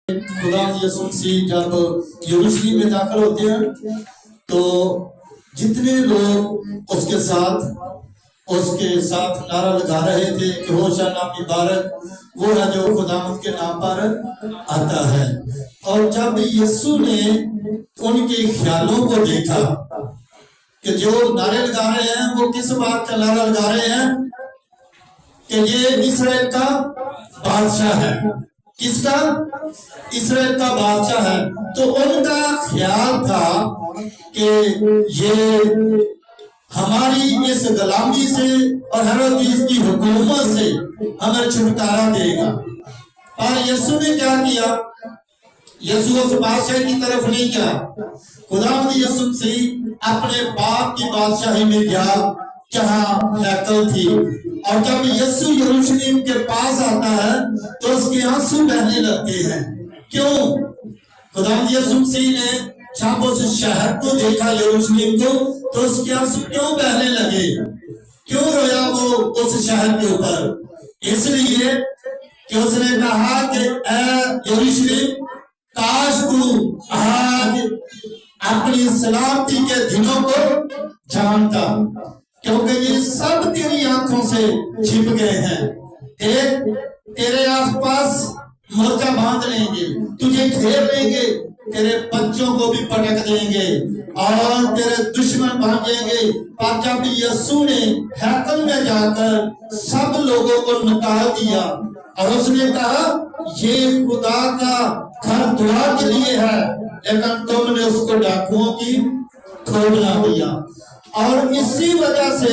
खुदा यसुम मसीह जब यरूशलेम में दाखिल होते हैं तो जितने लोग उसके साथ नारा लगा रहे थे कि होशाना मुबारक वो है जो खुदावंद के नाम पर आता है। और जब यीशु ने उनके ख्यालों को देखा कि जो नारे लगा रहे हैं वो किस बात का नारा लगा रहे हैं कि ये इस्राएल का बादशाह है। किसका? इस्राएल का बादशाह है। तो उनका ख्याल था कि ये हमारी इस गुलामी से और हेरोदेस की हुकूमत से हमें छुटकारा देगा। और यीशु ने क्या किया? यीशु उस बादशाह की तरफ नहीं गया। खुदावंद यीशु मसीह अपने बाप की बादशाही में गया जहाँ हैकल थी। और जब यीशु यरूशलेम के पास आता है तो उसके आंसू बहने लगते हैं। क्यों? खुदावंद यीशु मसीह ने जब उस शहर को देखा यरूशलेम को तो उसके आंसू क्यों बहने लगे? क्यों रोया वो उस शहर के ऊपर? इसलिए कि उसने कहा कि ऐ यरूशलेम, काश तू आज अपनी सलामती के दिनों को जानता, क्योंकि ये सब तेरी आंखों से छिप गए हैं। तेरे आसपास मोर्चा बांध लेंगे, तुझे घेर लेंगे, तेरे बच्चों को भी पटक देंगे और तेरे दुश्मन भागेंगे। पर जब यीशु ने हैकल में जाकर सब लोगों को निकाल दिया और उसने कहा ये खुदा का घर दुआ के लिए है, लेकिन तुमने उसको डाकुओं की खोल बना दिया। और इसी वजह से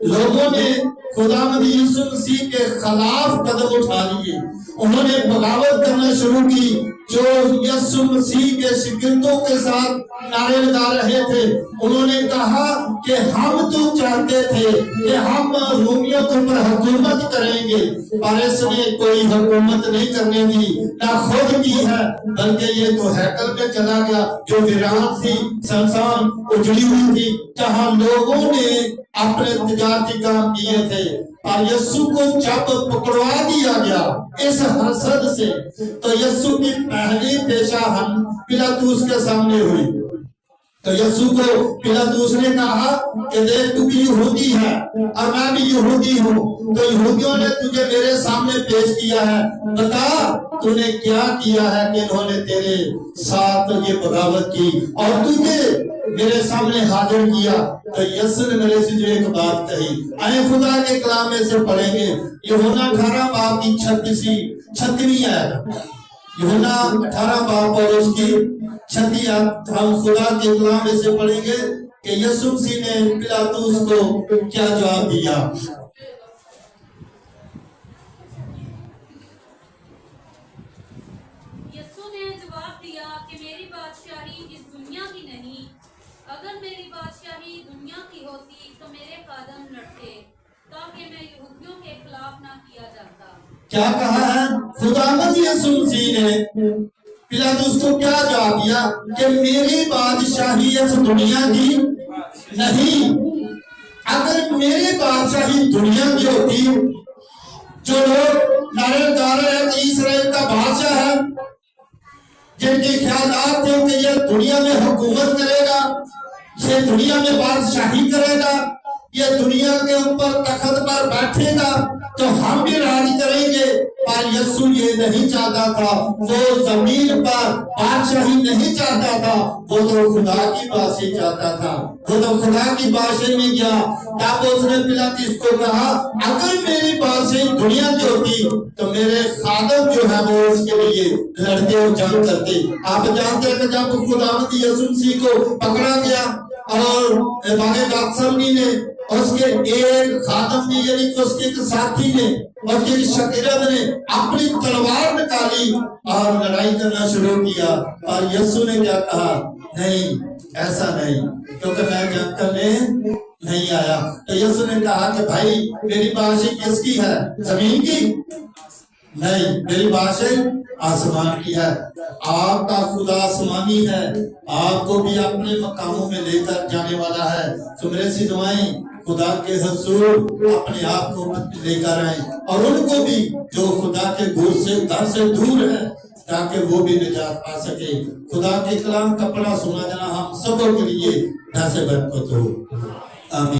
लोगों ने खुदावंद यीशु मसीह के खिलाफ कदम उठा लिए। उन्होंने बगावत करना शुरू की। जो यीशु मसीह के शिगिर्दों के साथ नारे लगा रहे थे, उन्होंने कहा कि हम तो चाहते थे कि हम रोमियों के ऊपर हुकूमत करेंगे, पर इसने कोई हुकूमत नहीं करने दी, ना खुद की है, बल्कि ये तो हैकल में चला गया जो वीरान थी, सुनसान उजड़ी हुई थी, जहां लोगों ने अपने तिजारती काम किए थे। और यीशु को जब पकड़वा दिया गया इस हसद से, तो यीशु की पहली पेशा हम पिलातुस के सामने हुई। तो यीशु को पिलातुस ने कहा कि देख तू भी यहूदी है और मैं भी यहूदी हूँ, तो यहूदियों ने तुझे मेरे सामने पेश किया है, बता तूने क्या किया है कि इन्होंने तेरे साथ ये बगावत की और तुझे मेरे सामने हाजिर किया। तो यीशु ने मेरे से जो एक बात कही, आए खुदा के कलाम में से पढ़ेंगे, यूहन्ना 18 बाब की 36वीं आयत, यूहन्ना 18 बाब और उसकी 36 आयत हम खुदा के कलाम में से पढ़ेंगे कि यीशु मसीह ने पिलातुस को क्या जवाब दिया। यीशु ने जवाब दिया कि मेरी बादशाही इस दुनिया की नहीं, अगर मेरी बादशाही दुनिया की होती तो मेरे कदम लड़ते, ताकि मैं यहूदियों के खिलाफ ना किया जाता। क्या कहा है खुदावंद यीशु मसीह ने? पिलातुस को क्या जवाब दिया कि मेरी बादशाही इस दुनिया की नहीं, अगर मेरी बादशाही दुनिया की होती, जो लोग नारे लगा रहे हैं कि इस्राएल का बादशाह है, जिनके ख्याल थे कि ये दुनिया में हुकूमत करेगा, ये दुनिया में बादशाही करेगा, ये दुनिया के ऊपर तख्त पर बैठेगा, तो हम भी राज करेंगे। पर यीशु ये नहीं चाहता था, वो जमीन पर बादशाही नहीं चाहता था, वो तो खुदा की बादशाही चाहता था। वो तो खुदा की बादशाही में गया। तब उसने पिलातुस को कहा अगर मेरी बादशाही दुनिया की होती तो मेरे खादम जो है वो उसके लिए लड़ते और जंग करते। आप जानते हैं कि जब खुदावंद यीशु मसीह को पकड़ा गया और बागे गातसमनी ने उसके एक खादम ने यानी कि उसके एक साथी ने उसके शागिर्द ने अपनी तलवार निकाली और लड़ाई करना शुरू किया। और यीशु ने क्या कहा? नहीं, ऐसा नहीं, क्योंकि मैं जंग करने नहीं आया। तो यीशु ने कहा कि भाई मेरी बादशाही किसकी है? जमीन की नहीं, मेरी बादशाही आसमान की है। आपका खुदा आसमानी है, आपको भी अपने मकामों में लेकर जाने वाला है। तो मेरे से दुआएं खुदा के हजूर अपने आप को लेकर आए और उनको भी जो खुदा के घर से दूर है تاکہ وہ بھی نجات پا سکے. خدا کے کلام کا پڑھا سنا جانا ہم سبوں کے لیے ڈھا سے برکت ہو. آمین.